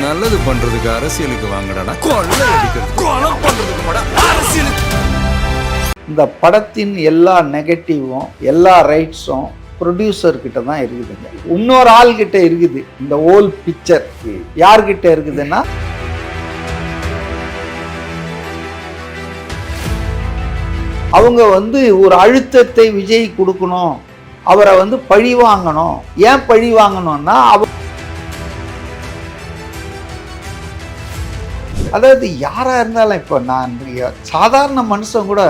நல்லது பண்றதுக்கு அரசியலுக்கு வாங்கடா, கொள்ளை அடிக்கிறது கொலை பண்றதுக்கு அரசியலுக்கு. இந்த படத்தின் எல்லா நெகட்டிவும் எல்லா ரைட்ஸும் ப்ரொடியூசர்கிட்ட தான் இருக்குதுங்க. இன்னொரு ஆள்கிட்ட இருக்குது. இந்த ஹோல் பிக்சர் யார்கிட்ட இருக்குதுன்னா அவங்க ஒரு அழுத்தத்தை விஜய் கொடுக்கணும், அவரை பழி வாங்கணும். ஏன் பழி வாங்கணும்னா அதாவது யாராக இருந்தாலும் இப்போ நான் சாதாரண மனுஷன் கூட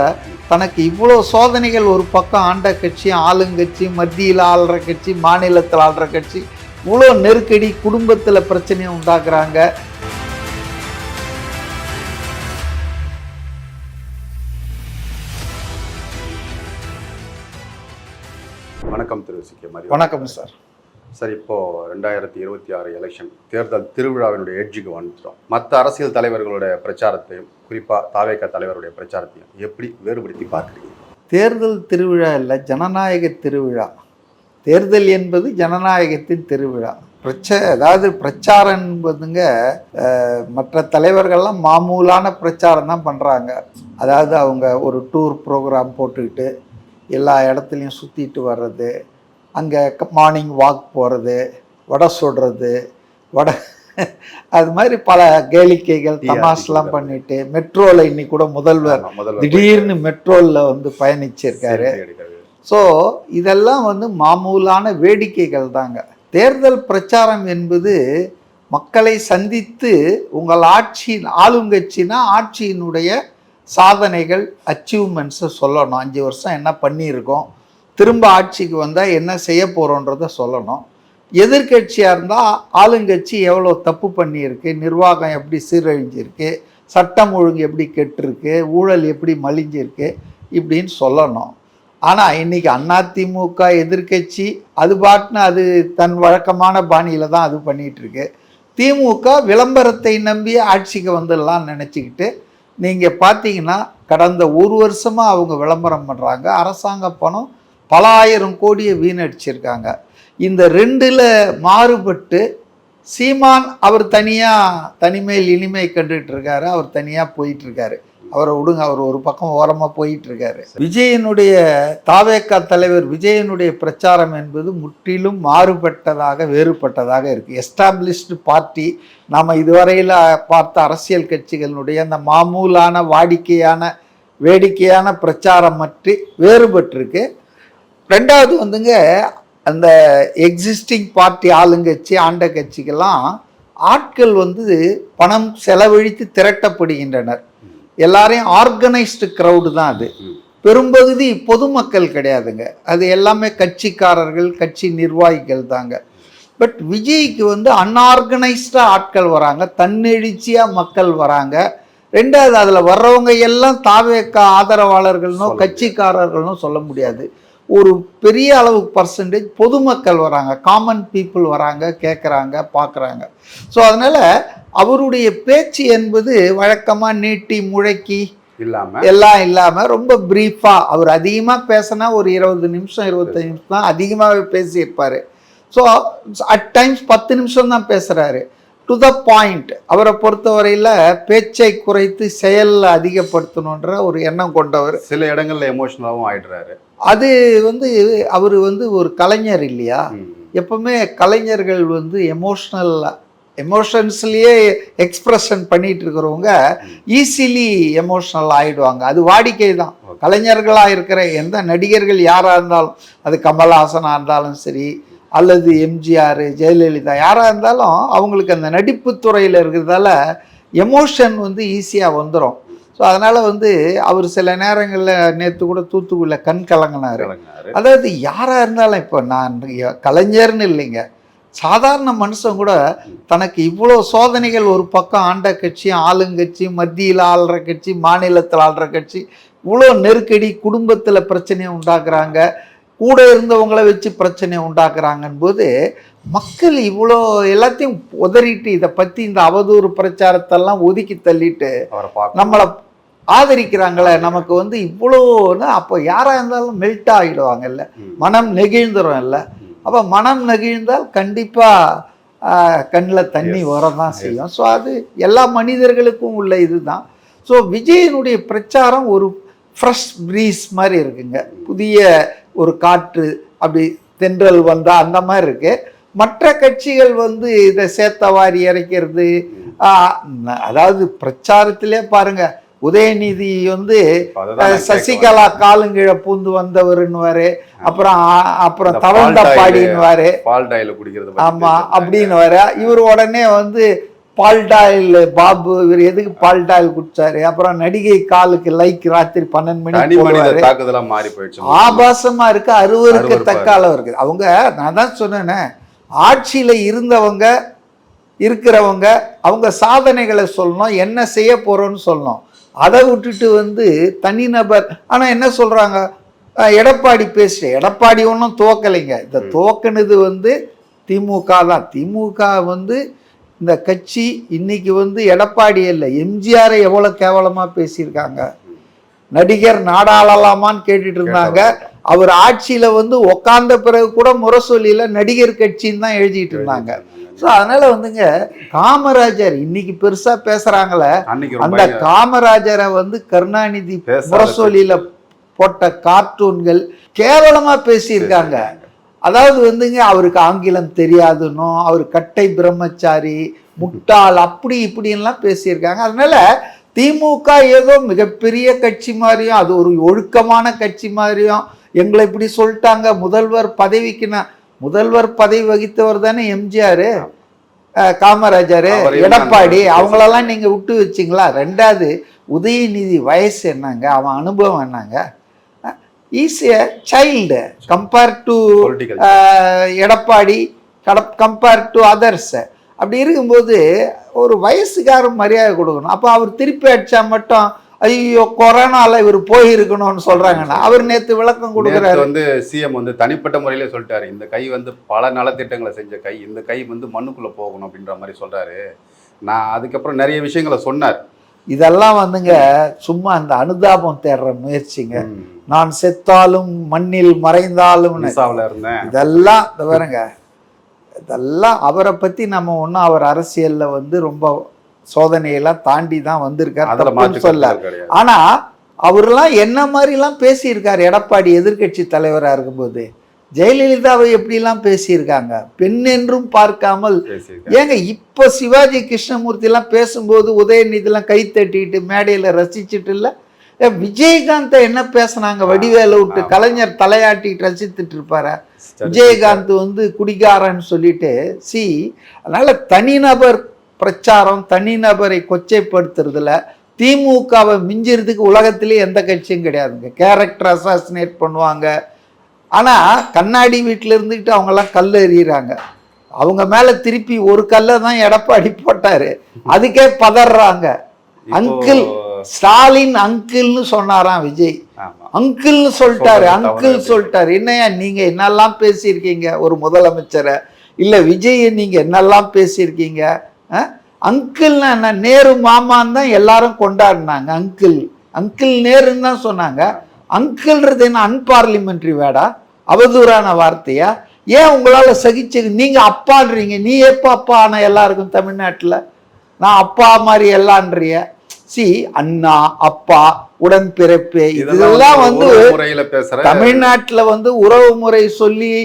தனக்கு இவ்வளோ சோதனைகள், ஒரு பக்கம் ஆண்ட கட்சி, ஆளுங்கட்சி, மத்தியில் ஆள்ற கட்சி, மாநிலத்தில் ஆள்ற கட்சி, இவ்வளோ நெருக்கடி, குடும்பத்தில் பிரச்சனையை உண்டாக்குறாங்க. வணக்கம் திரு சி.கே. மரி. வணக்கம் சார். சார், இப்போது 2026 எலெக்ஷன் தேர்தல் திருவிழாவினுடைய எட்ஜுக்கு வந்துட்டோம். மற்ற அரசியல் தலைவர்களுடைய பிரச்சாரத்தையும் குறிப்பாக தாவேக தலைவருடைய பிரச்சாரத்தையும் எப்படி வேறுபடுத்தி பார்க்குறீங்க? தேர்தல் திருவிழா இல்லை, ஜனநாயக திருவிழா. தேர்தல் என்பது ஜனநாயகத்தின் திருவிழா. அதாவது பிரச்சாரம் என்பதுங்க, மற்ற தலைவர்கள்லாம் மாமூலான பிரச்சாரம் தான் பண்ணுறாங்க. அதாவது அவங்க ஒரு டூர் ப்ரோக்ராம் போட்டுக்கிட்டு எல்லா இடத்துலையும் சுற்றிட்டு வர்றது, அங்கே மார்னிங் வாக் போகிறது, வடை சுடுறது, அது மாதிரி பல கேளிக்கைகள் தமாஷ்லாம் பண்ணிட்டு, மெட்ரோவில் இன்னைக்கு கூட முதல்வர் திடீர்னு மெட்ரோவில் பயணிச்சிருக்காரு. ஸோ இதெல்லாம் மாமூலான வேடிக்கைகள் தாங்க. தேர்தல் பிரச்சாரம் என்பது மக்களை சந்தித்து உங்கள் ஆளுங்கட்சினா ஆட்சியினுடைய சாதனைகள், அச்சீவ்மெண்ட்ஸை சொல்லணும். 5 வருஷம் என்ன பண்ணியிருக்கோம், திரும்ப ஆட்சிக்கு வந்தால் என்ன செய்ய போகிறோன்றதை சொல்லணும். எதிர்கட்சியாக இருந்தால் ஆளுங்கட்சி எவ்வளோ தப்பு பண்ணியிருக்கு, நிர்வாகம் எப்படி சீரழிஞ்சிருக்கு, சட்டம் ஒழுங்கு எப்படி கெட்டிருக்கு, ஊழல் எப்படி மலிஞ்சிருக்கு, இப்படின்னு சொல்லணும். ஆனால் இன்றைக்கி அதிமுக எதிர்கட்சி அது பாட்டுன்னு அது தன் வழக்கமான பாணியில் தான் அது பண்ணிகிட்ருக்கு. திமுக விளம்பரத்தை நம்பி ஆட்சிக்கு வந்துடலான்னு நினச்சிக்கிட்டு, நீங்கள் பார்த்தீங்கன்னா கடந்த 1 வருஷமாக அவங்க விளம்பரம் பண்ணுறாங்க. அரசாங்க பணம் பல ஆயிரம் கோடியை வீணடிச்சிருக்காங்க. இந்த 2ல் மாறுபட்டு சீமான் அவர் தனியாக தனிமையில் இனிமை கண்டுகிட்ருக்காரு. அவர் தனியாக போயிட்டுருக்காரு. அவரை விடுங்க, அவர் ஒரு பக்கம் ஓரமாக போயிட்டுருக்காரு. விஜயனுடைய தாவேக தலைவர் விஜயனுடைய பிரச்சாரம் என்பது முற்றிலும் மாறுபட்டதாக, வேறுபட்டதாக இருக்குது. எஸ்டாப்ளிஷ்டு பார்ட்டி, நாம் இதுவரையில் பார்த்த அரசியல் கட்சிகளுடைய அந்த மாமூலான வாடிக்கையான வேடிக்கையான பிரச்சாரம் பற்றி வேறுபட்டிருக்கு. 2வது அந்த எக்ஸிஸ்டிங் பார்ட்டி ஆளுங்கட்சி ஆண்ட கட்சிக்கெல்லாம் ஆட்கள் பணம் செலவழித்து திரட்டப்படுகின்றனர். எல்லாரையும் ஆர்கனைஸ்டு க்ரௌடு தான் அது. பெரும்பகுதி பொதுமக்கள் கிடையாதுங்க. அது எல்லாமே கட்சிக்காரர்கள், கட்சி நிர்வாகிகள் தாங்க. பட் விஜய்க்கு அன்ஆர்கனைஸ்டாக ஆட்கள் வராங்க, தன்னெழுச்சியாக மக்கள் வராங்க. 2வது அதில் வர்றவங்க எல்லாம் தாவேக ஆதரவாளர்கள்னோ கட்சிக்காரர்கள்னோ சொல்ல முடியாது. ஒரு பெரிய அளவு பர்சன்டேஜ் பொதுமக்கள் வராங்க, காமன் பீப்புள் வராங்க, கேட்குறாங்க, பார்க்குறாங்க. ஸோ அதனால் அவருடைய பேச்சு என்பது வழக்கமாக நீட்டி முழக்கி எல்லாம் இல்லாமல் ரொம்ப ப்ரீஃபாக, அவர் அதிகமாக பேசினா ஒரு 20 நிமிஷம் 25 நிமிஷம் தான் அதிகமாகவே பேசியிருப்பார். ஸோ அட் டைம்ஸ் 10 நிமிஷம் தான் பேசுகிறாரு. To the point. அவரை பொறுத்தவரையில் பேச்சை குறைத்து செயலில் அதிகப்படுத்தணுன்ற ஒரு எண்ணம் கொண்டவர். சில இடங்களில் எமோஷனலாகவும் ஆயிடுறாரு. அது அவர் ஒரு கலைஞர் இல்லையா? எப்பவுமே கலைஞர்கள் எமோஷன்ஸ்லேயே எக்ஸ்பிரஷன் பண்ணிட்டு இருக்கிறவங்க ஈஸிலி எமோஷனல் ஆகிடுவாங்க. அது வாடிக்கை தான். கலைஞர்களாக இருக்கிற எந்த நடிகர்கள் யாராக இருந்தாலும், அது கமல்ஹாசனாக இருந்தாலும் சரி, அல்லது எம்ஜிஆர், ஜெயலலிதா, யாராக இருந்தாலும் அவங்களுக்கு அந்த நடிப்பு துறையில் இருக்கிறதால எமோஷன் ஈஸியாக வந்துடும். ஸோ அதனால் அவர் சில நேரங்களில் நேற்று கூட தூத்துக்குடியில் கண் கலங்கினார். அதாவது யாராக இருந்தாலும், இப்போ நான் கலைஞர்னு இல்லைங்க, சாதாரண மனுஷன் கூட தனக்கு இவ்வளோ சோதனைகள், ஒரு பக்கம் ஆண்ட கட்சி, ஆளுங்கட்சி, மத்தியில் ஆள்ற கட்சி, மாநிலத்தில் ஆள்ற கட்சி, இவ்வளோ நெருக்கடி, குடும்பத்தில் பிரச்சனையை உண்டாக்குறாங்க, கூட இருந்தவங்களை வச்சு பிரச்சனையை உண்டாக்குறாங்கன்னு போது மக்கள் இவ்வளோ எல்லாத்தையும் உதறிட்டு இதை பற்றி இந்த அவதூறு பிரச்சாரத்தெல்லாம் ஒதுக்கி தள்ளிட்டு நம்மளை ஆதரிக்கிறாங்களே, நமக்கு இவ்வளோன்னு அப்போ யாராக இருந்தாலும் மெல்ட் ஆகிடுவாங்கல்ல, மனம் நெகிழ்ந்துடும் இல்லை. அப்போ மனம் நெகிழ்ந்தால் கண்டிப்பாக கண்ணில் தண்ணி வரதான் செய்யும். ஸோ அது எல்லா மனிதர்களுக்கும் உள்ள இதுதான். ஸோ விஜயனுடைய பிரச்சாரம் ஒரு ஃப்ரெஷ் ப்ரீஸ் மாதிரி இருக்குங்க, புதிய ஒரு காற்று அப்படி தென்றல் வந்தால் அந்த மாதிரி இருக்கு. மற்ற கட்சிகள் வந்து இதை சேத்தவாரி இறைக்கிறது, அதாவது பிரச்சாரத்திலே பாருங்க, உதயநிதி வந்து சசிகலா காலுங்கீழ பூந்து வந்தவருன்னு, அப்புறம் தவழ்ந்த பாடின்னு, ஆமா அப்படின்னு வர, இவர் உடனே வந்து பால்டாயில் பாபு, இவர் எதுக்கு பால்டாயில் குடிச்சாரு, அப்புறம் நடிகை காலுக்கு லைக் ராத்திரி 12 மணிக்கு ஆபாசமா இருக்கு, அருவருக்கு தக்க அளவு இருக்கு. அவங்க நான் தான் சொன்னேனே, ஆட்சியில இருந்தவங்க இருக்கிறவங்க அவங்க சாதனைகளை சொல்லணும், என்ன செய்ய போறோம்னு சொல்லணும். அதை விட்டுட்டு வந்து தனிநபர். ஆனா என்ன சொல்றாங்க, எடப்பாடி எடப்பாடி ஒன்றும் துவக்கலைங்க, இந்த துவக்கினது வந்து திமுக தான். திமுக வந்து இந்த கட்சி இன்னைக்கு வந்து எடப்பாடி இல்லை, எம்ஜிஆரை எவ்வளோ கேவலமாக பேசியிருக்காங்க. நடிகர் நாடாளலாமான்னு கேட்டுட்டு இருந்தாங்க. அவர் ஆட்சியில் வந்து உக்காந்த பிறகு கூட முரசொலியில் நடிகர் கட்சின்னு தான் எழுதிட்டு இருந்தாங்க. ஸோ அதனால வந்துங்க, காமராஜர் இன்னைக்கு பெருசாக பேசுகிறாங்களே, அந்த காமராஜரை வந்து கருணாநிதி முரசொலியில் போட்ட கார்ட்டூன்கள் கேவலமாக பேசியிருக்காங்க. அதாவது வந்துங்க, அவருக்கு ஆங்கிலம் தெரியாதுன்னு, அவர் கட்டை பிரம்மச்சாரி, முட்டாள், அப்படி இப்படின்லாம் பேசியிருக்காங்க. அதனால திமுக ஏதோ மிகப்பெரிய கட்சி மாதிரியும், அது ஒரு ஒழுக்கமான கட்சி மாதிரியும் எங்களை இப்படி சொல்லிட்டாங்க. முதல்வர் பதவி வகித்தவர் தானே எம்ஜிஆர், காமராஜர், எடப்பாடி, அவங்களெல்லாம் நீங்கள் விட்டு வச்சிங்களா? ரெண்டாவது உதயநிதி வயசு என்னங்க, அவன் அனுபவம் என்னங்க? Is a child compare to Edappadi, compare to others. அப்படி இருக்கும்போது ஒரு வயசுக்காரன் மரியாதை கொடுக்கணும். அப்போ அவர் திருப்பி அடிச்சா மட்டும் ஐயோ கொரோனால இவர் போயிருக்கணும்னு சொல்றாங்கன்னா, அவர் நேற்று விளக்கம் கொடுக்குறாரு. வந்து சிஎம் வந்து தனிப்பட்ட முறையிலே சொல்லிட்டாரு, இந்த கை வந்து பல நலத்திட்டங்களை செஞ்ச கை, இந்த கை வந்து மண்ணுக்குள்ள போகணும் அப்படின்ற மாதிரி சொல்றாரு. நான் அதுக்கப்புறம் நிறைய விஷயங்களை சொன்னார். இதெல்லாம் வந்துங்க சும்மா அந்த அனுதாபம் தேடுற முயற்சிங்க. நான் செத்தாலும் மண்ணில் மறைந்தாலும் இதெல்லாம் பாருங்க, இதெல்லாம் அவரை பத்தி நம்ம ஒன்றும் அவர் அரசியல்ல வந்து ரொம்ப சோதனையெல்லாம் தாண்டி தான் வந்திருக்காரு சொல்ல. ஆனா அவரெல்லாம் என்ன மாதிரிலாம் பேசியிருக்காரு. எடப்பாடி எதிர்கட்சி தலைவராக இருக்கும்போது ஜெயலலிதாவை எப்படிலாம் பேசியிருக்காங்க, பெண் என்றும் பார்க்காமல். ஏங்க இப்ப சிவாஜி கிருஷ்ணமூர்த்திலாம் பேசும்போது உதயநிதிலாம் கை தட்டிட்டு மேடையில ரசிச்சுட்டு இல்லை, விஜயகாந்த் என்ன பேசினாங்க, வடிவேலை விட்டு கலைஞர் தலையாட்டிட்டு ரசித்துட்டு இருப்பாரு. விஜயகாந்த் வந்து குடிகாரன்னு சொல்லிட்டு அதனால தனிநபர் பிரச்சாரம், தனிநபரை கொச்சைப்படுத்துறதுல திமுகவை மிஞ்சிறதுக்கு உலகத்திலே எந்த கட்சியும் கிடையாதுங்க. கேரக்டர் அசாசினேட் பண்ணுவாங்க. ஆனால் கண்ணாடி வீட்டில் இருந்துக்கிட்டு அவங்கெல்லாம் கல் எறிகிறாங்க. அவங்க மேலே திருப்பி ஒரு கல்லை தான் எடப்பாடி போட்டார், அதுக்கே பதறாங்க. அங்கிள் ஸ்டாலின் அங்கிள்னு சொன்னாராம் விஜய், அங்கிள்னு சொல்லிட்டாரு, அங்கிள் சொல்லிட்டாரு. என்னையா நீங்கள் என்னெல்லாம் பேசியிருக்கீங்க ஒரு முதலமைச்சரை, இல்லை விஜயை நீங்கள் என்னெல்லாம் பேசியிருக்கீங்க. அங்கிள்னா என்ன, நேரு மாமான்னு தான் எல்லாரும் கொண்டாடினாங்க. அங்கிள் நேருன்னு தான் சொன்னாங்க. அங்கிள்ன்றது என்ன அன்பார்லிமெண்ட்ரி வேடா, அவதூறான வார்த்தையா? ஏன் உங்களால் சகிச்சு நீங்க அப்பான்றீங்க? நீ எப்போ அப்பா ஆன எல்லாருக்கும் தமிழ்நாட்டில்? நான் அப்பா மாதிரி எல்லான்றிய. அண்ணா, அப்பா, உடன்பிறப்பு, இதெல்லாம் வந்து தமிழ்நாட்டில் வந்து உறவு முறை சொல்லி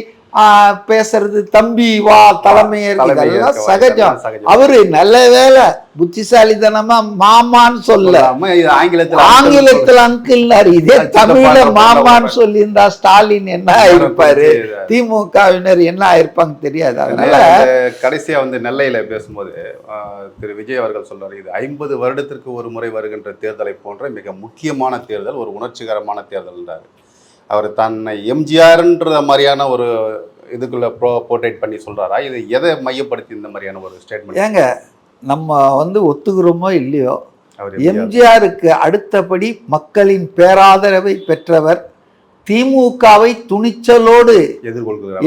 பேசுறது, தம்பி வா தலைமை இதெல்லாம் சகஜம். அவரு நல்ல வேலை புத்திசாலித்தனமா மாமான்னு சொல்ல, ஆங்கிலத்துல அங்கிள்னாரு, இதே தமிழ்ல மாமான்னு சொல்லி இருந்தா ஸ்டாலின் என்ன ஆயிருப்பாரு, திமுகவினர் என்ன ஆயிருப்பாங்க தெரியாது. அதனால கடைசியா வந்து நெல்லையில பேசும்போது திரு விஜய் அவர்கள் சொல்றாரு, இது 50 வருடத்திற்கு ஒரு முறை வருகின்ற தேர்தலை போன்ற மிக முக்கியமான தேர்தல், ஒரு உணர்ச்சிகரமான தேர்தல். அவர் தன்னை எம்ஜிஆர்ன்ற மாதிரியான ஒரு இதுக்குள்ள போர்ட்ரேட் பண்ணி சொல்றாரா, இது எதை மையப்படுத்தி இந்த மாதிரியான ஒரு ஸ்டேட்மெண்ட்? ஏங்க நம்ம வந்து ஒத்துக்கிறோமோ இல்லையோ, எம்ஜிஆருக்கு அடுத்தபடி மக்களின் பேராதரவை பெற்றவர், திமுகவை துணிச்சலோடு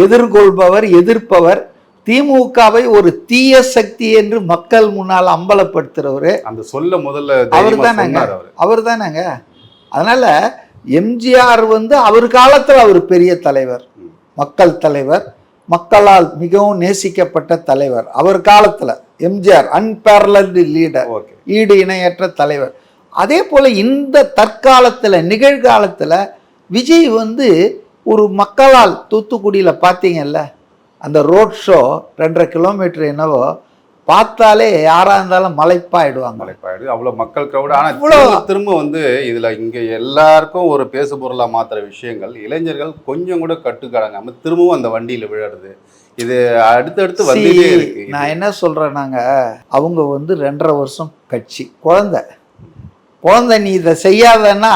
எதிர்கொள்பவர், எதிர்ப்பவர், திமுகவை ஒரு தீய சக்தி என்று மக்கள் முன்னால் அம்பலப்படுத்துறவரு. அந்த சொல்ல முதல்ல அவர் தானேங்க. அதனால எம்ஜிஆர் வந்து அவர் காலத்தில் அவர் பெரிய தலைவர், மக்கள் தலைவர், மக்களால் மிகவும் நேசிக்கப்பட்ட தலைவர். அவர் காலத்தில் எம்ஜிஆர் அன்பேரலல்டு லீடர், ஓகே. ஈடு இணையற்ற தலைவர். அதே போல் இந்த தற்காலத்தில் நிகழ்காலத்தில் விஜய் வந்து ஒரு மக்களால், தூத்துக்குடியில் பார்த்தீங்கல்ல அந்த ரோட் ஷோ 2.5 கிலோமீட்டர் என்னவோ, பார்த்தாலே யாராக இருந்தாலும் மலைப்பாயிடுவாங்க. மலைப்பாயிடு அவ்வளோ மக்கள் க்ரௌடு. ஆனால் திரும்ப வந்து இதில் இங்கே எல்லாருக்கும் ஒரு பேசு பொருளாக மாற்றுற விஷயங்கள், இளைஞர்கள் கொஞ்சம் கூட கட்டுக்கடங்காமல் திரும்பவும் அந்த வண்டியில் விழுறது, இது அடுத்தடுத்து வந்துட்டே இருக்கு. நான் என்ன சொல்கிறேன்னாங்க, அவங்க வந்து 2.5 வருஷம் கட்சி குழந்தை நீ இதை செய்யாதன்னா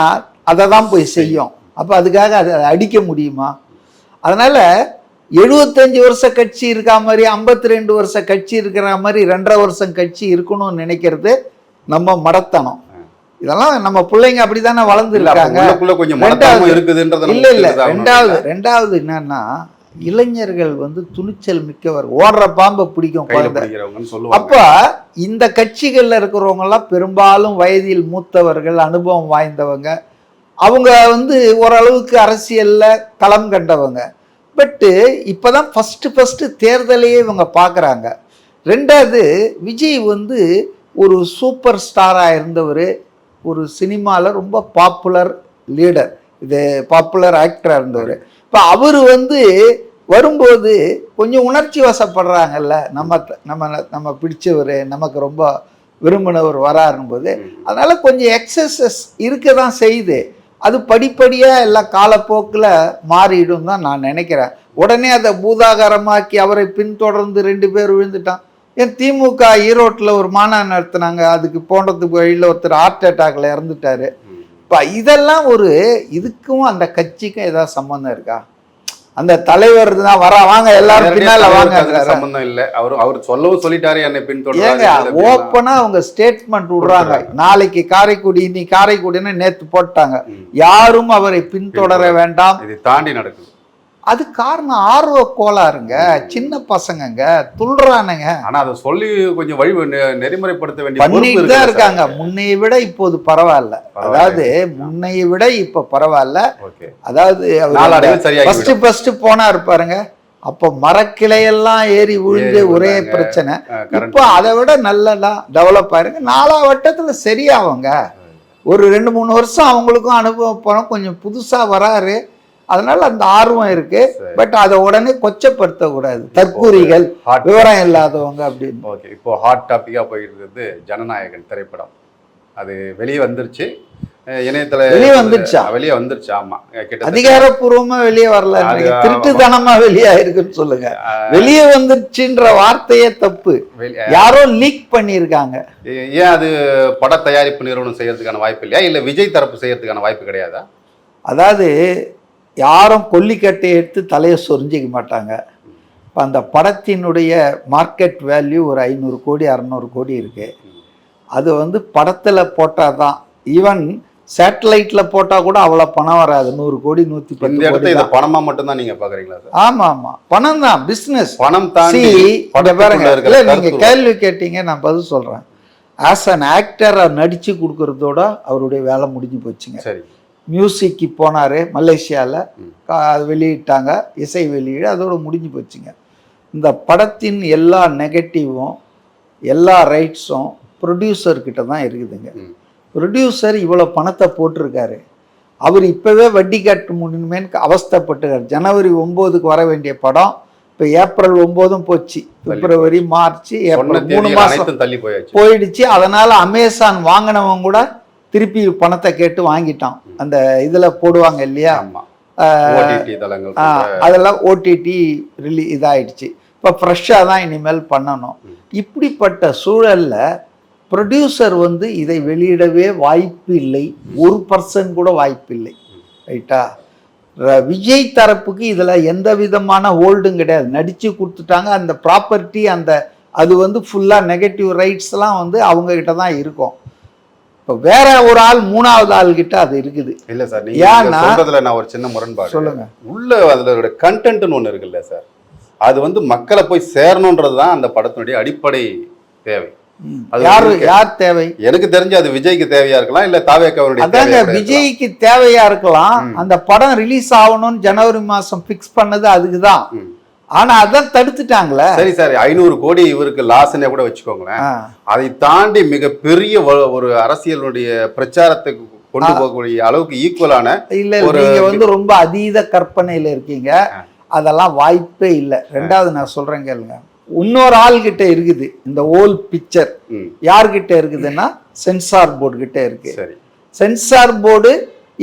அதை தான் போய் செய்யும். அப்போ அதுக்காக அதை அடிக்க முடியுமா? அதனால் 75 வருஷ கட்சி இருக்கா மாதிரி, 52 வருஷ கட்சி இருக்கிற மாதிரி 2.5 வருஷம் கட்சி இருக்கணும்னு நினைக்கிறது நம்ம மடத்தனம். இதெல்லாம் நம்ம பிள்ளைங்க அப்படித்தானே வளர்ந்துருக்காங்க. ரெண்டாவது என்னன்னா, இளைஞர்கள் வந்து துணிச்சல் மிக்கவர், ஓடுற பாம்பை பிடிக்கும் குழந்தை. அப்ப இந்த கட்சிகள்ல இருக்கிறவங்க எல்லாம் பெரும்பாலும் வயதில் மூத்தவர்கள், அனுபவம் வாய்ந்தவங்க. அவங்க வந்து ஓரளவுக்கு அரசியல்ல களம் கண்டவங்க. பட்டு இப்போதான் ஃபஸ்ட்டு தேர்தலையே இவங்க பார்க்குறாங்க. ரெண்டாவது, விஜய் வந்து ஒரு சூப்பர் ஸ்டாராக இருந்தவர், ஒரு சினிமாவில் ரொம்ப பாப்புலர் லீடர், இது பாப்புலர் ஆக்டராக இருந்தவர். இப்போ அவர் வந்து வரும்போது கொஞ்சம் உணர்ச்சி வசப்படுறாங்கல்ல, நம்ம பிடிச்சவர், நமக்கு ரொம்ப விரும்பினவர் வராருன்னு போது, அதனால் கொஞ்சம் எக்ஸசஸ் இருக்க தான் செய்யுது. அது படிப்படியாக எல்லாம் காலப்போக்கில் மாறிடும் தான் நான் நினைக்கிறேன். உடனே அதை பூதாகாரமாக்கி அவரை பின்தொடர்ந்து 2 பேர் விழுந்துட்டான். ஏன் திமுக ஈரோட்டில் ஒரு மாநாடு நடத்தினாங்க, அதுக்கு போனதுக்கு வழியில் ஒருத்தர் ஹார்ட் அட்டாக்ல இறந்துட்டாரு. இப்போ இதெல்லாம் ஒரு இதுக்கும் அந்த கட்சிக்கும் ஏதாவது சம்பந்தம் இருக்கா? அந்த தலைவர் தான் வாங்க எல்லாரும் பின்னால வாங்க, சம்பந்தம் இல்லை. அவர் சொல்லவும் சொல்லிட்டாரு, என்னை பின்தொடர்ந்து ஓப்பனா அவங்க ஸ்டேட்மெண்ட் விடுறாங்க. நாளைக்கு காரைக்குடி, நீ காரைக்குடின்னு நேத்து போட்டாங்க, யாரும் அவரை பின்தொடர வேண்டாம். இது தாண்டி நடக்குது. அது காரணம் ஆர்வ கோளாறுங்க, சின்ன பசங்கங்க துள்றானுங்க. ஆனா அதை சொல்லி கொஞ்சம் வழி நெறிமுறைப்படுத்த வேண்டிய பண்ணிட்டு தான் இருக்காங்க. முன்னையை விட இப்போது பரவாயில்ல, அதாவது முன்னையை விட இப்ப பரவாயில்ல. அதாவது ஃபர்ஸ்ட் போனா இருப்பாருங்க, அப்போ மரக்கிளையெல்லாம் ஏறி விழுந்து ஒரே பிரச்சனை. இப்போ அதை விட நல்லா டெவலப் ஆயிருங்க. 4ஆம் வட்டத்துல சரியாவங்க. ஒரு 2-3 வருஷம் அவங்களுக்கும் அனுபவம் போனோம், கொஞ்சம் புதுசா வராரு. அதனால அந்த ஆர்வம் இருக்கு. பட் அதை உடனே கொச்சப்படுத்த கூடாது, தற்கூரிகள், விவரம் இல்லாதவங்க அப்படின்னு. ஓகே, இப்போ ஹாட் டாபிக்கா போயிட்டு இருக்குது ஜனநாயகன் திரைப்படம். அது வெளியே வந்துருச்சு, இணையத்துல வெளியே வந்துருச்சு. ஆமா, அதிகாரப்பூர்வமா வெளியே வரல, திருட்டுத்தனமா வெளியே இருக்குன்னு சொல்லுங்க. வெளியே வந்துருச்சுன்ற வார்த்தையே தப்பு, யாரோ லீக் பண்ணிருக்காங்க. ஏன் அது பட தயாரிப்பு நிறுவனம் செய்யறதுக்கான வாய்ப்பு இல்லையா, இல்ல விஜய் தரப்பு செய்யறதுக்கான வாய்ப்பு கிடையாதா? அதாவது யாரும் கொல்லிக்கட்டை எடுத்து தலையை சொரிஞ்சிக்க மாட்டாங்க. இப்போ அந்த படத்தினுடைய மார்க்கெட் வேல்யூ ஒரு 500 கோடி 600 கோடி இருக்குது. அது வந்து படத்தில் போட்டால் தான், ஈவன் சேட்டலைட்டில் போட்டால் கூட அவ்வளோ பணம் வராது. 100 கோடி 110 கோடி. பணமாக மட்டும்தான் நீங்கள் பார்க்குறீங்களா சார்? ஆமாம் ஆமாம், பணம் தான், பிஸ்னஸ். பணம் தாண்டி பாருங்க, இல்லை நீங்கள் கேள்வி கேட்டீங்க, நான் பதில் சொல்கிறேன். ஆஸ் அன் ஆக்டர் நடித்து கொடுக்குறதோட அவருடைய வேலை முடிஞ்சு போச்சுங்க. சரி, மியூசிக்கு போனார் மலேசியாவில், அது வெளியிட்டாங்க, இசை வெளியீடு, அதோடு முடிஞ்சு போச்சுங்க. இந்த படத்தின் எல்லா நெகட்டிவும் எல்லா ரைட்ஸும் ப்ரொடியூசர்கிட்ட தான் இருக்குதுங்க. ப்ரொடியூசர் இவ்வளோ பணத்தை போட்டிருக்காரு, அவர் இப்போவே வட்டி கட்ட முடியுமேன்னு அவஸ்தப்பட்டுக்கார். ஜனவரி 9க்கு வர வேண்டிய படம் இப்போ ஏப்ரல் 9 போச்சு, பிப்ரவரி மார்ச் ஏப்ரல் 3 மாதம் தள்ளி போயிடுச்சு. அதனால் அமேசான் வாங்கினவங்க கூட திருப்பி பணத்தை கேட்டு வாங்கிட்டான். அந்த இதில் போடுவாங்க இல்லையா, அதெல்லாம் ஓடிடி இதாயிடுச்சு. இப்போ ஃப்ரெஷ்ஷாக தான் இனிமேல் பண்ணணும். இப்படிப்பட்ட சூழலில் ப்ரொடியூசர் வந்து இதை வெளியிடவே வாய்ப்பு இல்லை, 1% கூட வாய்ப்பு இல்லை. ரைட்டா? விஜய் தரப்புக்கு இதில் எந்த விதமான ஹோல்டும் கிடையாது, நடித்து கொடுத்துட்டாங்க. அந்த ப்ராப்பர்ட்டி, அந்த அது வந்து ஃபுல்லாக நெகட்டிவ் ரைட்ஸ்லாம் வந்து அவங்கக்கிட்ட தான் இருக்கும். இப்போ வேற ஒரு ஆள், 3வது ஆள்கிட்ட அது இருக்குது. இல்லை சார், நீங்கள் சொல்றதுல நான் ஒரு சின்ன முரண்பாடு. சொல்லுங்க. உள்ள அதோட கண்டென்ட்னு ஒன்று இருக்குல்ல சார், அது வந்து மக்களை போய் சேரணுன்றது தான் அந்த படத்தினுடைய அடிப்படை தேவை. யார் தேவை? எனக்கு தெரிஞ்சு அது விஜய்க்கு தேவையா இருக்கலாம், இல்ல தாவேக்காவுடைய. அதாங்க, விஜய்க்கு தேவையா இருக்கலாம். அந்த படம் ரிலீஸ் ஆகணும்னு ஜனவரி மாசம் பிக்ஸ் பண்ணது அதுக்குதான். ஆனா அதான் தடுத்துட்டாங்களே. சரி சார், 500 கோடி இவருக்கு லாஸ்னே கூட வச்சுக்கோங்களேன். அதை தாண்டி மிகப்பெரிய ஒரு அரசியலுடைய பிரச்சாரத்தை கொண்டு போகக்கூடிய அளவுக்கு ஈக்குவலான இல்ல, நீங்க வந்து ரொம்ப அதீத கற்பனையில இருக்கீங்க. அதெல்லாம் வாய்ப்பே இல்லை. ரெண்டாவது நான் சொல்றேன் கேளுங்க, இன்னொரு ஆள் கிட்ட இருக்குது இந்த ஓல் பிக்சர். யார்கிட்ட இருக்குதுன்னா சென்சார் போர்டு கிட்ட இருக்கு. சென்சார் போர்டு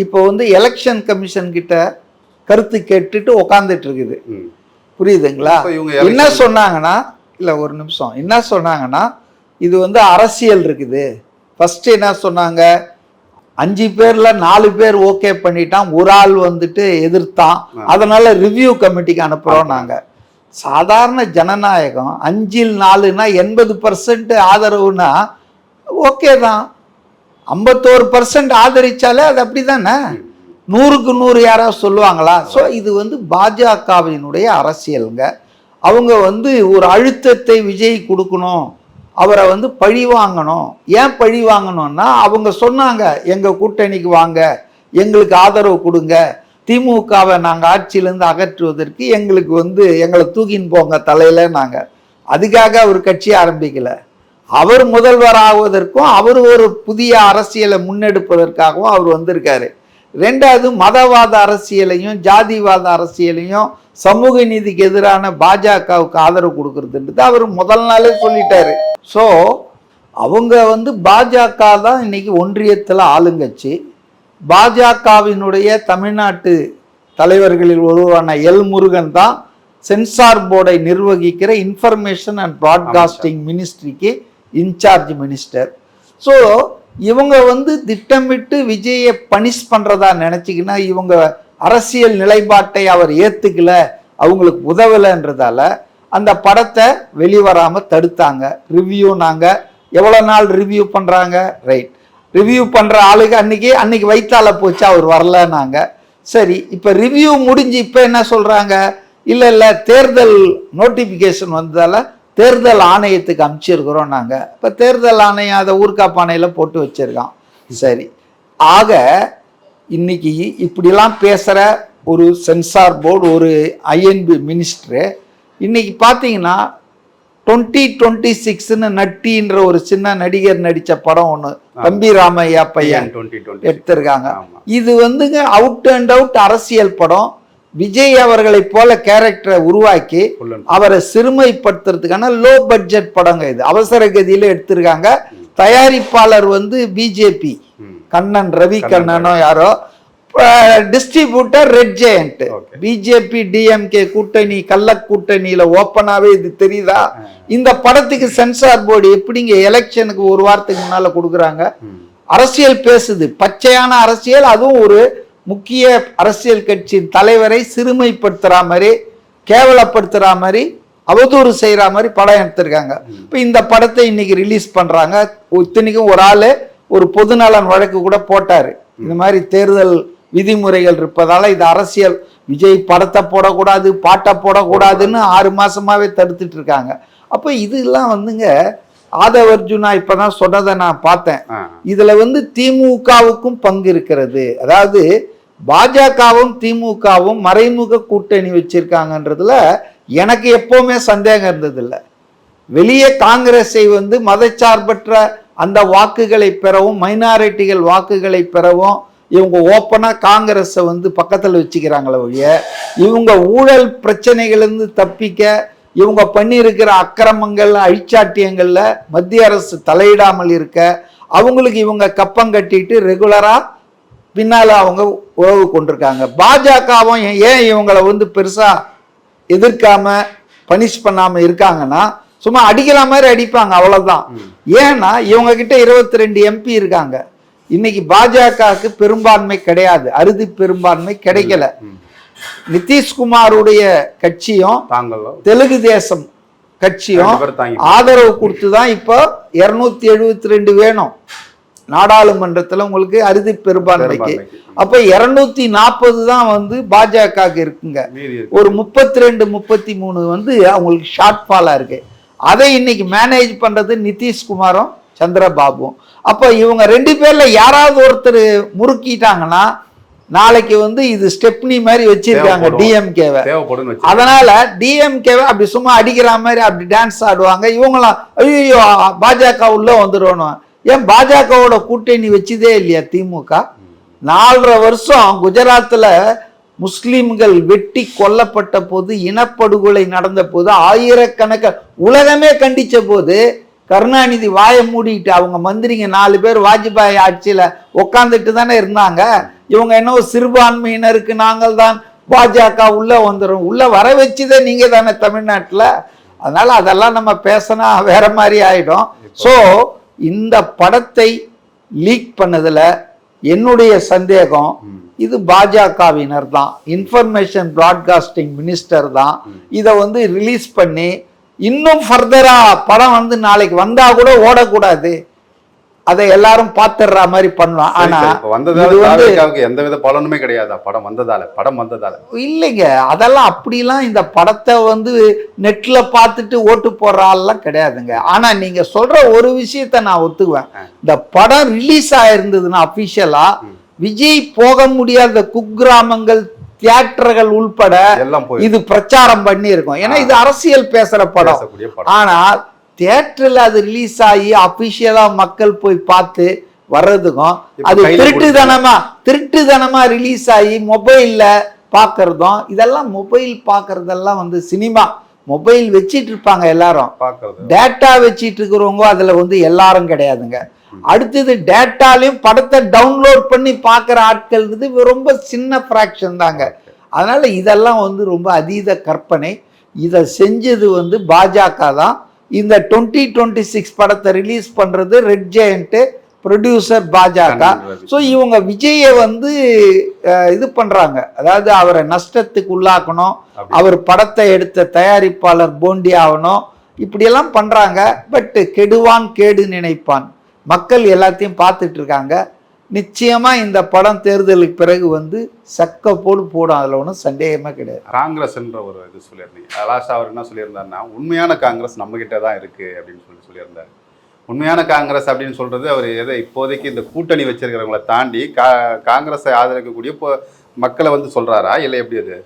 இப்போ வந்து எலெக்ஷன் கமிஷன் கிட்ட கருத்து கேட்டுட்டு உக்காந்துட்டு இருக்குது. புரியுதுங்களா? என்ன சொன்னாங்கன்னா, இல்ல ஒரு நிமிஷம், என்ன சொன்னாங்கன்னா, இது வந்து அரசியல் இருக்குது. ஃபர்ஸ்ட் என்ன சொன்னாங்க, 5 பேர்ல 4 பேர் ஓகே பண்ணிட்டான், ஒரு ஆள் வந்துட்டு எதிர்த்தான், அதனால ரிவ்யூ கமிட்டிக்கு அனுப்புறோம். நாங்க சாதாரண ஜனநாயகம் 5ல் 4னா 80% ஆதரவுனா ஓகே தான். 51% ஆதரிச்சாலே அது அப்படிதானே. 100க்கு 100 யாராவது சொல்லுவாங்களா? ஸோ இது வந்து பாஜகவினுடைய அரசியலுங்க. அவங்க வந்து ஒரு அழுத்தத்தை விஜய் கொடுக்கணும், அவரை வந்து பழி வாங்கணும். ஏன் பழி வாங்கணும்னா, அவங்க சொன்னாங்க எங்கள் கூட்டணிக்கு வாங்க, எங்களுக்கு ஆதரவு கொடுங்க, திமுகவை நாங்கள் ஆட்சியிலேருந்து அகற்றுவதற்கு எங்களுக்கு வந்து எங்களை தூக்கின்னு போங்க தலையில். நாங்கள் அதுக்காக அவர் கட்சி ஆரம்பிக்கலை. அவர் முதல்வர் ஆகுவதற்கும் அவர் ஒரு புதிய அரசியலை முன்னெடுப்பதற்காகவும் அவர் வந்திருக்காரு. ரெண்டாவது, மதவாத அரசியலையும் ஜாதிவாத அரசியலையும் சமூக நீதிக்கு எதிரான பாஜகவுக்கு ஆதரவு கொடுக்கறதுன்றது அவர் முதல் நாளே சொல்லிட்டாரு. ஸோ அவங்க வந்து பாஜக தான் இன்னைக்கு ஒன்றியத்தில் ஆளுங்கட்சி. பாஜகவினுடைய தமிழ்நாட்டு தலைவர்களில் ஒருவரான எல் முருகன் தான் சென்சார் போர்டை நிர்வகிக்கிற இன்ஃபர்மேஷன் அண்ட் ப்ராட்காஸ்டிங் மினிஸ்ட்ரிக்கு இன்சார்ஜ் மினிஸ்டர். ஸோ இவங்க வந்து திட்டமிட்டு விஜயை பனிஷ் பண்ணுறதா நினச்சிக்கினா, இவங்க அரசியல் நிலைப்பாட்டை அவர் ஏற்றுக்கல, அவங்களுக்கு உதவலைன்றதால அந்த படத்தை வெளிவராமல் தடுத்தாங்க. ரிவ்யூ நாங்கள் எவ்வளோ நாள் ரிவ்யூ பண்ணுறாங்க, ரைட், ரிவ்யூ பண்ணுற ஆளுக்கு அன்னைக்கு வைத்தால போச்சு, அவர் வரல. நாங்கள் சரி, இப்போ ரிவ்யூ முடிஞ்சு இப்போ என்ன சொல்கிறாங்க, இல்லை தேர்தல் நோட்டிஃபிகேஷன் வந்ததால் தேர்தல் ஆணையத்துக்கு அனுப்பிச்சிருக்கிறோம் நாங்கள். இப்போ தேர்தல் ஆணையம் அதை ஊர்காப்பானையில் போட்டு வச்சிருக்கான். சரி, ஆக இன்னைக்கு இப்படிலாம் பேசுகிற ஒரு சென்சார் போர்டு, ஒரு ஐஎன்பி மினிஸ்டரு, இன்னைக்கு பார்த்தீங்கன்னா 2026ன்னு நட்டின்ற ஒரு சின்ன நடிகர் நடித்த படம் ஒன்று தம்பி ராமையா பையன் எடுத்திருக்காங்க. இது வந்துங்க அவுட் அண்ட் அவுட் அரசியல் படம். விஜய் அவர்களை போல கேரக்டரை உருவாக்கி அவரை சிறுமைப்படுத்துறதுக்கான லோ பட்ஜெட் படங்க இது. அவசர கதியில எடுத்திருக்காங்க. தயாரிப்பாளர் வந்து பிஜேபி கண்ணன், ரவி கண்ணனோ யாரோ, distributor red giant. BJP DMK கூட்டணி, கள்ள கூட்டணியில ஓப்பனாவே இது தெரியுதா? இந்த படத்துக்கு சென்சார் போர்டு எப்படிங்க எலெக்ஷனுக்கு ஒரு வாரத்துக்கு முன்னால கொடுக்குறாங்க? அரசியல் பேசுது, பச்சையான அரசியல். அதுவும் ஒரு முக்கிய அரசியல் கட்சியின் தலைவரை சிறுமைப்படுத்துற மாதிரி, கேவலப்படுத்துற மாதிரி, அவதூறு செய்யற மாதிரி படம் எடுத்திருக்காங்க. இப்போ இந்த படத்தை இன்னைக்கு ரிலீஸ் பண்றாங்க. இத்தனைக்கும் ஒரு ஆளு ஒரு பொதுநலன் வழக்கு கூட போட்டாரு, இந்த மாதிரி தேர்தல் விதிமுறைகள் இருப்பதால இது அரசியல், விஜய் படத்தை போடக்கூடாது, பாட்டை போடக்கூடாதுன்னு 6 மாசமாவே தடுத்துட்டு இருக்காங்க. அப்போ இதெல்லாம் வந்துங்க ஆதவர்ஜுனா இப்பதான் சொன்னதை நான் பார்த்தேன். இதுல வந்து திமுகவுக்கும் பங்கு இருக்கிறது. அதாவது பாஜகவும் திமுகவும் மறைமுக கூட்டணி வச்சிருக்காங்கன்றதுல எனக்கு எப்பவுமே சந்தேகம் இருந்ததில்லை. வெளியே காங்கிரஸை வந்து மதச்சார்பற்ற அந்த வாக்குகளை பெறவும், மைனாரிட்டிகள் வாக்குகளை பெறவும் இவங்க ஓப்பனா காங்கிரஸை வந்து பக்கத்தில் வச்சுக்கிறாங்களே ஒழிய, இவங்க ஊழல் பிரச்சனைகளிலிருந்து தப்பிக்க இவங்க பண்ணியிருக்கிற அக்கிரமங்கள் அழிச்சாட்டியங்கள்ல மத்திய அரசு தலையிடாமல் இருக்க அவங்களுக்கு இவங்க கப்பம் கட்டிட்டு ரெகுலரா பின்னால அவங்க உறவு கொண்டிருக்காங்க. பாஜகவும் ஏன் இவங்களை வந்து பெருசா எதிர்க்காம பனிஷ் பண்ணாம இருக்காங்கன்னா, சும்மா அடிக்கிற மாதிரி அடிப்பாங்க, அவ்வளவுதான். ஏன்னா இவங்க கிட்ட 22 எம்பி இருக்காங்க. இன்னைக்கு பாஜகவுக்கு பெரும்பான்மை கிடையாது, அறுதி பெரும்பான்மை கிடைக்கல. நிதிஷ்குமாருடைய கட்சியும் தெலுங்கு தேசம் கட்சியும் ஆதரவு கொடுத்துதான் இப்போ 272 வேணும் நாடாளுமன்றத்தில் உங்களுக்கு அறுதி பெரும்பான்மைக்கு. அப்ப 240 தான் வந்து பாஜக இருக்குங்க. ஒரு 32 33 வந்து அவங்களுக்கு ஷார்ட் ஃபாலா இருக்கு. அதை இன்னைக்கு மேனேஜ் பண்றது நிதிஷ்குமாரும் சந்திரபாபுவும். அப்ப இவங்க 2 பேர்ல யாராவது ஒருத்தர் முறுக்கிட்டாங்கன்னா நாளைக்கு வந்து இது ஸ்டெப்னி மாதிரி வச்சிருக்காங்க டிஎம்கேவை. தேவைப்படும். அதனால டிஎம்கேவை அப்படி சும்மா அடிக்கிற மாதிரி அப்படி டான்ஸ் ஆடுவாங்க. இவங்களாம் ஐயோ பாஜக உள்ள வந்துடணும். ஏன் பாஜகவோட கூட்டணி வச்சதே இல்லையா திமுக? 4.5 வருஷம் குஜராத்தில் முஸ்லிம்கள் வெட்டி கொல்லப்பட்ட போது, இனப்படுகொலை நடந்த போது, ஆயிரக்கணக்கான உலகமே கண்டிச்ச போது கருணாநிதி வாயை மூடிட்டு அவங்க மந்திரிங்க 4 பேர் வாஜ்பாய் ஆட்சியில் உட்காந்துட்டு தானே இருந்தாங்க. இவங்க என்ன சிறுபான்மையினருக்கு நாங்கள் தான் பாஜக உள்ள வந்துடும், உள்ள வர வச்சுதே நீங்க தானே தமிழ்நாட்டில். அதனால அதெல்லாம் நம்ம பேசினா வேற மாதிரி ஆயிடும். ஸோ இந்த படத்தை லீக் பண்ணதுல என்னுடைய சந்தேகம், இது பாஜகவினர் தான், இன்ஃபர்மேஷன் பிராட்காஸ்டிங் மினிஸ்டர் தான் இதை வந்து ரிலீஸ் பண்ணி இன்னும் ஃபர்தரா படம் வந்து நாளைக்கு வந்தா கூட ஓடக்கூடாது, அதை எல்லாரும் பாத்துற மாதிரி பண்ணலாம். ஆனா எந்த வித பலனுமே கிடையாது படம் வந்ததால இல்லைங்க. அதெல்லாம் அப்படிலாம் இந்த படத்தை வந்து நெட்ல பார்த்துட்டு ஓட்டு போடுற ஆள்லாம் கிடையாதுங்க. ஆனா நீங்க சொல்ற ஒரு விஷயத்த நான் ஒத்துக்குவேன். இந்த படம் ரிலீஸ் ஆயிருந்ததுன்னா அபிஷியலா விஜய் போக முடியாத குக்கிராமங்கள், தியேட்டர்கள் உள்பட இது பிரச்சாரம் பண்ணி இருக்கும். ஏன்னா இது அரசியல் பேசுற படம். ஆனா தியேட்டர்ல அது ரிலீஸ் ஆகி அபிஷியலா மக்கள் போய் பார்த்து வர்றதுக்கும், அது திருட்டுத்தனமா ரிலீஸ் ஆகி மொபைல்ல பாக்குறதும், இதெல்லாம் மொபைல் பாக்குறதெல்லாம் வந்து சினிமா மொபைல் வச்சிட்டு இருப்பாங்க எல்லாரும், டேட்டா வச்சிட்டு இருக்கிறவங்க அதுல வந்து எல்லாரும் கிடையாதுங்க. அடுத்தது டேட்டாலையும் படத்தை டவுன்லோட் பண்ணி பார்க்குற ஆட்கள் ரொம்ப சின்ன ஃப்ராக்ஷன் தாங்க. அதனால இதெல்லாம் வந்து ரொம்ப அதீத கற்பனை. இதை செஞ்சது வந்து பாஜக தான். இந்த 2026 படத்தை ரிலீஸ் பண்றது ரெட் ஜெயண்ட், ப்ரொடியூசர் பாஜக. ஸோ இவங்க விஜயை வந்து இது பண்றாங்க, அதாவது அவரை நஷ்டத்துக்கு உள்ளாக்கணும், அவர் படத்தை எடுத்த தயாரிப்பாளர் போண்டி ஆகணும், இப்படியெல்லாம் பண்றாங்க. பட் கெடுவான் கேடு நினைப்பான், மக்கள் எல்லாத்தையும் பார்த்துட்டு இருக்காங்க. நிச்சயமா இந்த படம் தேர்தலுக்கு பிறகு வந்து சக்க போடும், அதில் ஒன்றும் சந்தேகமே கிடையாது. காங்கிரஸ் என்ற ஒரு இது சொல்லியிருந்தீங்க, லாஸ்ட் அவர் என்ன சொல்லியிருந்தாருன்னா, உண்மையான காங்கிரஸ் நம்ம கிட்ட தான் இருக்கு அப்படின்னு சொல்லியிருந்தாரு. உண்மையான காங்கிரஸ் அப்படின்னு சொல்றது அவர் எதை இப்போதைக்கு இந்த கூட்டணி வச்சிருக்கிறவங்களை தாண்டி காங்கிரஸை ஆதரிக்கக்கூடிய மக்களை வந்து சொல்றாரா இல்லை எப்படி அது?